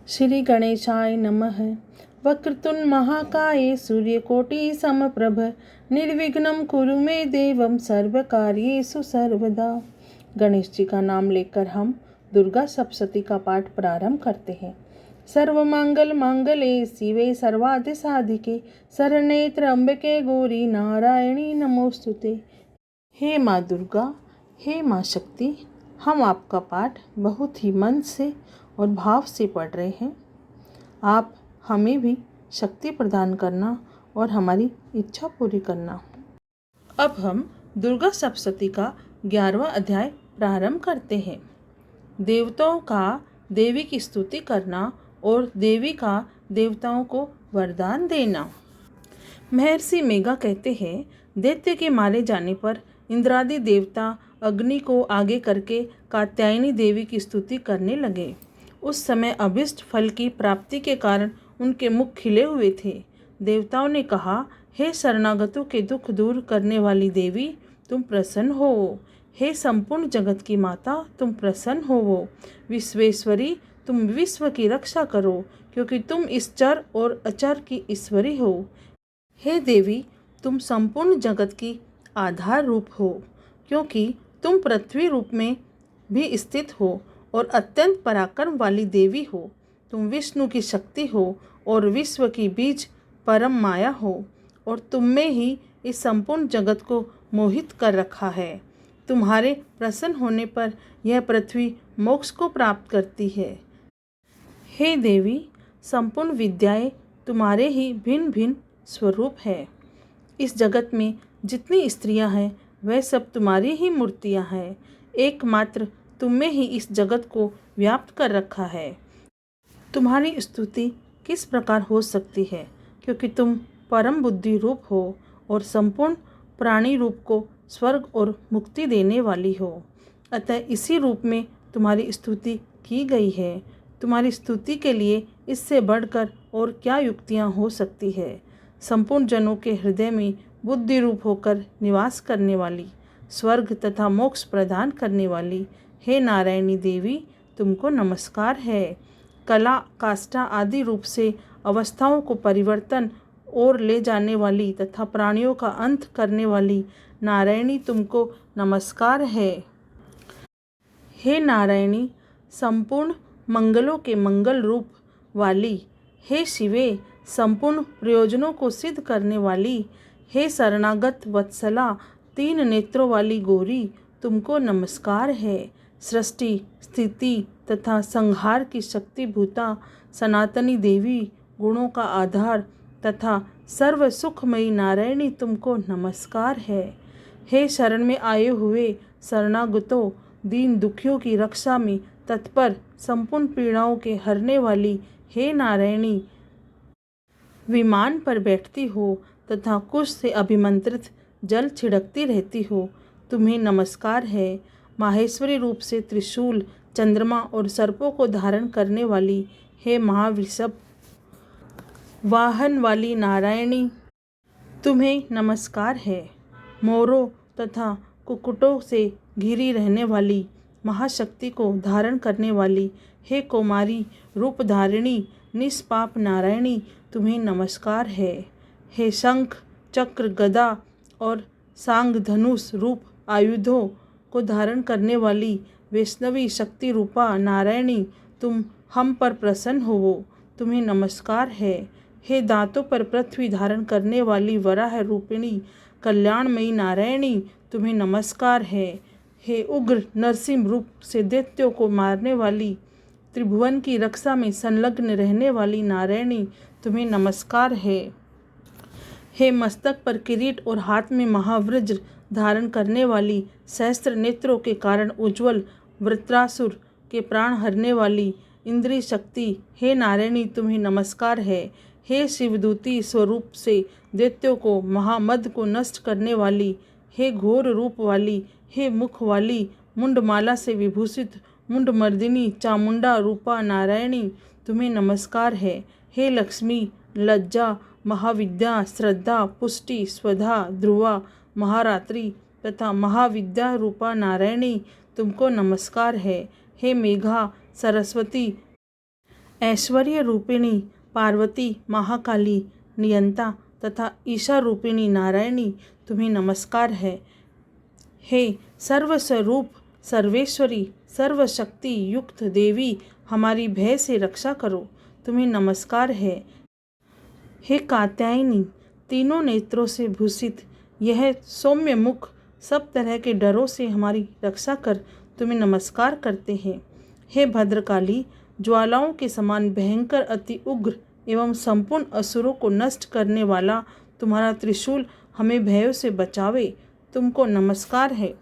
श्री गणेशाय नमः। वक्रतुंड महाकाय सूर्यकोटि समप्रभ निर्विघ्नं कुरु मे देवं सर्वकार्येषु सर्वदा। गणेश जी का नाम लेकर हम दुर्गा सप्तशती का पाठ प्रारंभ करते हैं। सर्वमंगल मांगल्ये शिवे सर्वार्थ साधिके शरण्ये त्र्यंबके गौरी नारायणी नमोस्तुते। हे माँ दुर्गा, हे माँ शक्ति, हम आपका पाठ बहुत ही मन से और भाव से पढ़ रहे हैं। आप हमें भी शक्ति प्रदान करना और हमारी इच्छा पूरी करना। अब हम दुर्गा सप्तशती का 11वां अध्याय प्रारंभ करते हैं। देवताओं का देवी की स्तुति करना और देवी का देवताओं को वरदान देना। महर्षि मेघा कहते हैं, दैत्य के मारे जाने पर इंद्रादि देवता अग्नि को आगे करके कात्यायनी देवी की स्तुति करने लगे। उस समय अभीष्ट फल की प्राप्ति के कारण उनके मुख खिले हुए थे। देवताओं ने कहा, हे शरणागतों के दुख दूर करने वाली देवी, तुम प्रसन्न हो। हे संपूर्ण जगत की माता, तुम प्रसन्न हो। विश्वेश्वरी, तुम विश्व की रक्षा करो, क्योंकि तुम इस चर और अचर की ईश्वरी हो। हे देवी, तुम संपूर्ण जगत की आधार रूप हो, क्योंकि तुम पृथ्वी रूप में भी स्थित हो और अत्यंत पराक्रम वाली देवी हो। तुम विष्णु की शक्ति हो और विश्व की बीज परम माया हो, और तुम में ही इस संपूर्ण जगत को मोहित कर रखा है। तुम्हारे प्रसन्न होने पर यह पृथ्वी मोक्ष को प्राप्त करती है। हे देवी, संपूर्ण विद्याएं तुम्हारे ही भिन्न भिन्न स्वरूप है। इस जगत में जितनी स्त्रियां हैं वह सब तुम्हारी ही मूर्तियां हैं। एकमात्र तुमने ही इस जगत को व्याप्त कर रखा है। तुम्हारी स्तुति किस प्रकार हो सकती है, क्योंकि तुम परम बुद्धि रूप हो और संपूर्ण प्राणी रूप को स्वर्ग और मुक्ति देने वाली हो। अतः इसी रूप में तुम्हारी स्तुति की गई है। तुम्हारी स्तुति के लिए इससे बढ़कर और क्या युक्तियाँ हो सकती है। संपूर्ण जनों के हृदय में बुद्धि रूप होकर निवास करने वाली, स्वर्ग तथा मोक्ष प्रदान करने वाली, हे नारायणी देवी, तुमको नमस्कार है। कला, काष्ठा आदि रूप से अवस्थाओं को परिवर्तन और ले जाने वाली तथा प्राणियों का अंत करने वाली नारायणी, तुमको नमस्कार है। हे नारायणी, संपूर्ण मंगलों के मंगल रूप वाली, हे शिवे, संपूर्ण प्रयोजनों को सिद्ध करने वाली, हे शरणागत वत्सला, 3 नेत्रों वाली गौरी, तुमको नमस्कार है। सृष्टि, स्थिति तथा संहार की शक्तिभूता सनातनी देवी, गुणों का आधार तथा सर्व सुखमयी नारायणी, तुमको नमस्कार है। हे शरण में आए हुए शरणागतों, दीन दुखियों की रक्षा में तत्पर, संपूर्ण पीड़ाओं के हरने वाली, हे नारायणी, विमान पर बैठती हो तथा कुश से अभिमंत्रित जल छिड़कती रहती हो, तुम्हें नमस्कार है। माहेश्वरी रूप से त्रिशूल, चंद्रमा और सर्पों को धारण करने वाली, हे महावृषभ वाहन वाली नारायणी, तुम्हें नमस्कार है। मोरों तथा कुक्कुटों से घिरी रहने वाली, महाशक्ति को धारण करने वाली, हे कौमारी रूपधारिणी निष्पाप नारायणी, तुम्हें नमस्कार है। हे शंख, चक्र, गदा और सांग धनुष रूप आयुधों को धारण करने वाली वैष्णवी शक्ति रूपा नारायणी, तुम हम पर प्रसन्न हो, तुम्हें नमस्कार है। हे दांतों पर पृथ्वी धारण करने वाली वराह रूपिणी कल्याणमयी नारायणी, तुम्हें नमस्कार है। हे उग्र नरसिंह रूप से दैत्यों को मारने वाली, त्रिभुवन की रक्षा में संलग्न रहने वाली नारायणी, तुम्हें नमस्कार है। हे मस्तक पर किरीट और हाथ में महावज्र धारण करने वाली, सहस्त्र नेत्रों के कारण उज्ज्वल वृत्रासुर के प्राण हरने वाली इंद्रिय शक्ति, हे नारायणी, तुम्हें नमस्कार है। हे शिवदूती स्वरूप से दैत्यों को महामद को नष्ट करने वाली, हे घोर रूप वाली, हे मुख वाली, मुंडमाला से विभूषित मुंडमर्दिनी चामुंडा रूपा नारायणी, तुम्हें नमस्कार है। हे लक्ष्मी, लज्जा, महाविद्या, श्रद्धा, पुष्टि, स्वधा, ध्रुवा, महारात्रि तथा महाविद्या रूपा नारायणी, तुमको नमस्कार है। हे मेघा, सरस्वती, ऐश्वर्य रूपिणी पार्वती, महाकाली, नियंता तथा ईशा रूपिणी नारायणी, तुम्हें नमस्कार है। हे सर्वस्वरूप सर्वेश्वरी सर्वशक्ति युक्त देवी, हमारी भय से रक्षा करो, तुम्हें नमस्कार है। हे कात्यायनी, तीनों नेत्रों से भूषित यह सौम्य मुख सब तरह के डरों से हमारी रक्षा कर तुम्हें नमस्कार करते हैं। हे भद्रकाली, ज्वालाओं के समान भयंकर अति उग्र एवं संपूर्ण असुरों को नष्ट करने वाला तुम्हारा त्रिशूल हमें भयों से बचावे, तुमको नमस्कार है।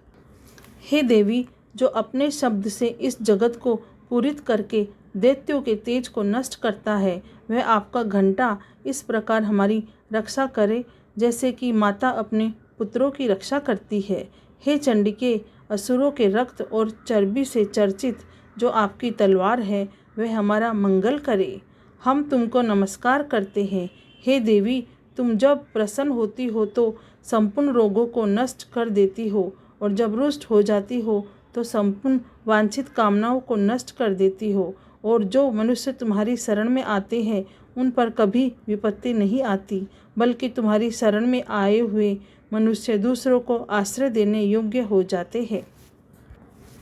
हे देवी, जो अपने शब्द से इस जगत को पूरित करके दैत्यों के तेज को नष्ट करता है, वह आपका घंटा इस प्रकार हमारी रक्षा करे जैसे कि माता अपने पुत्रों की रक्षा करती है। हे चंडिके, असुरों के रक्त और चर्बी से चर्चित जो आपकी तलवार है, वह हमारा मंगल करे, हम तुमको नमस्कार करते हैं। हे देवी, तुम जब प्रसन्न होती हो तो संपूर्ण रोगों को नष्ट कर देती हो, और जब रुष्ट हो जाती हो तो संपूर्ण वांछित कामनाओं को नष्ट कर देती हो, और जो मनुष्य तुम्हारी शरण में आते हैं उन पर कभी विपत्ति नहीं आती, बल्कि तुम्हारी शरण में आए हुए मनुष्य दूसरों को आश्रय देने योग्य हो जाते हैं।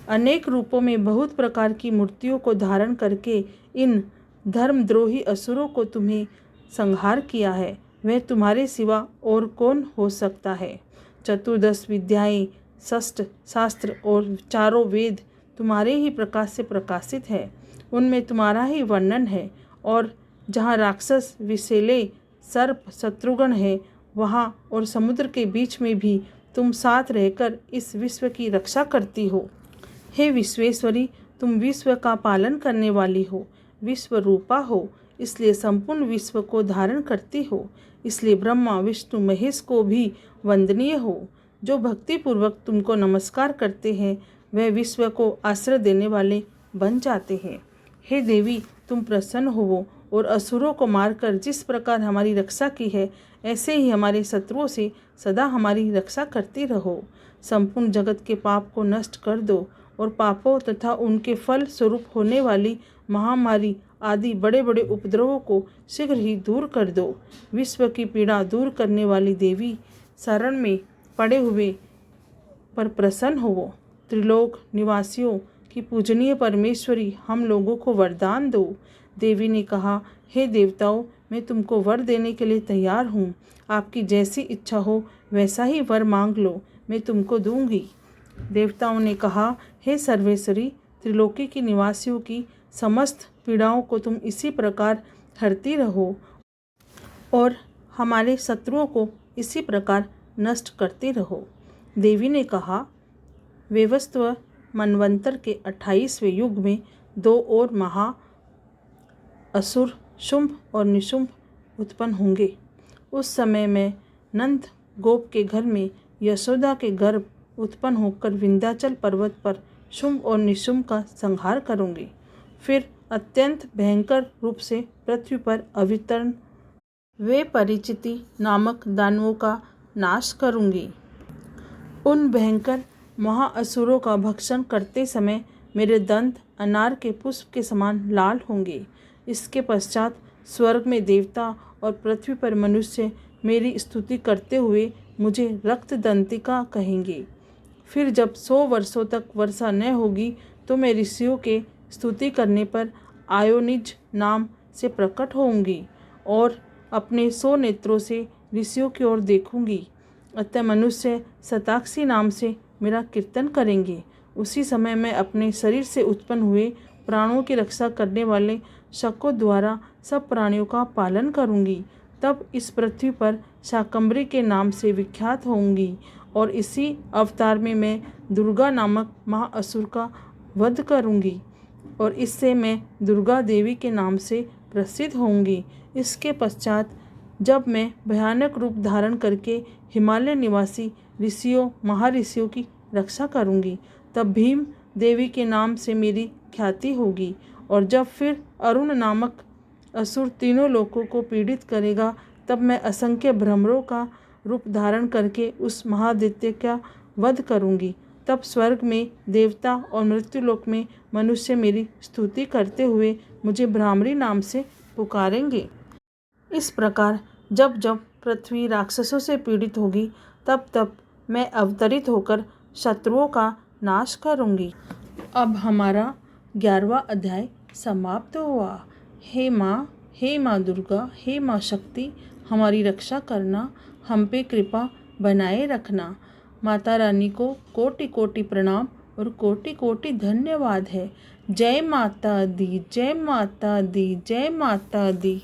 अनेक रूपों में बहुत प्रकार की मूर्तियों को धारण करके इन धर्मद्रोही असुरों को तुम्हें संहार किया है, वह तुम्हारे सिवा और कौन हो सकता है। चतुर्दश विद्याएं, षष्ठ शास्त्र और चारों वेद तुम्हारे ही प्रकाश से प्रकाशित है, उनमें तुम्हारा ही वर्णन है। और जहाँ राक्षस विषैले सर्प शत्रुघ्न है, वहाँ और समुद्र के बीच में भी तुम साथ रहकर इस विश्व की रक्षा करती हो। हे विश्वेश्वरी, तुम विश्व का पालन करने वाली हो, विश्व रूपा हो, इसलिए संपूर्ण विश्व को धारण करती हो, इसलिए ब्रह्मा विष्णु महेश को भी वंदनीय हो। जो भक्तिपूर्वक तुमको नमस्कार करते हैं वह विश्व को आश्रय देने वाले बन जाते हैं। हे देवी, तुम प्रसन्न होवो और असुरों को मारकर जिस प्रकार हमारी रक्षा की है, ऐसे ही हमारे शत्रुओं से सदा हमारी रक्षा करती रहो। संपूर्ण जगत के पाप को नष्ट कर दो और पापों तथा उनके फल स्वरूप होने वाली महामारी आदि बड़े बड़े उपद्रवों को शीघ्र ही दूर कर दो। विश्व की पीड़ा दूर करने वाली देवी, शरण में पड़े हुए पर प्रसन्न होवो। त्रिलोक निवासियों की पूजनीय परमेश्वरी, हम लोगों को वरदान दो। देवी ने कहा, हे देवताओं, मैं तुमको वर देने के लिए तैयार हूँ। आपकी जैसी इच्छा हो वैसा ही वर मांग लो, मैं तुमको दूंगी। देवताओं ने कहा, हे सर्वेश्वरी, त्रिलोकी की निवासियों की समस्त पीड़ाओं को तुम इसी प्रकार हरती रहो और हमारे शत्रुओं को इसी प्रकार नष्ट करते रहो। देवी ने कहा, वेवस्व मनवंतर के 28वें युग में दो और महा असुर शुंभ और निशुंभ उत्पन्न होंगे। उस समय मैं नंद गोप के घर में यशोदा के गर्भ उत्पन्न होकर विंध्याचल पर्वत पर शुंभ और निशुंभ का संहार करूंगी। फिर अत्यंत भयंकर रूप से पृथ्वी पर अवतरण वे परिचिति नामक दानवों का नाश करूंगी। उन भयंकर महाअसुरों का भक्षण करते समय मेरे दंत अनार के पुष्प के समान लाल होंगे। इसके पश्चात स्वर्ग में देवता और पृथ्वी पर मनुष्य मेरी स्तुति करते हुए मुझे रक्तदंतिका कहेंगे। फिर जब 100 वर्षों तक वर्षा न होगी तो मैं ऋषियों के स्तुति करने पर आयोनिज नाम से प्रकट होंगी और अपने 100 नेत्रों से ऋषियों की ओर देखूंगी। अतः मनुष्य शताक्षी नाम से मेरा कीर्तन करेंगे। उसी समय मैं अपने शरीर से उत्पन्न हुए प्राणों की रक्षा करने वाले शकों द्वारा सब प्राणियों का पालन करूंगी। तब इस पृथ्वी पर शाकंभरी के नाम से विख्यात होंगी और इसी अवतार में मैं दुर्गा नामक महाअसुर का वध करूंगी और इससे मैं दुर्गा देवी के नाम से प्रसिद्ध होंगी। इसके पश्चात जब मैं भयानक रूप धारण करके हिमालय निवासी ऋषियों महाऋषियों की रक्षा करूंगी, तब भीम देवी के नाम से मेरी ख्याति होगी। और जब फिर अरुण नामक असुर तीनों लोकों को पीड़ित करेगा, तब मैं असंख्य भ्रमरों का रूप धारण करके उस महादित्य का वध करूंगी। तब स्वर्ग में देवता और मृत्युलोक में मनुष्य मेरी स्तुति करते हुए मुझे भ्रामरी नाम से पुकारेंगे। इस प्रकार जब जब पृथ्वी राक्षसों से पीड़ित होगी तब तब मैं अवतरित होकर शत्रुओं का नाश करूंगी। अब हमारा 11वां अध्याय समाप्त हुआ। हे माँ दुर्गा, हे माँ शक्ति, हमारी रक्षा करना, हम पे कृपा बनाए रखना। माता रानी को कोटि कोटि प्रणाम और कोटि कोटि धन्यवाद है। जय माता दी, जय माता दी, जय माता दी।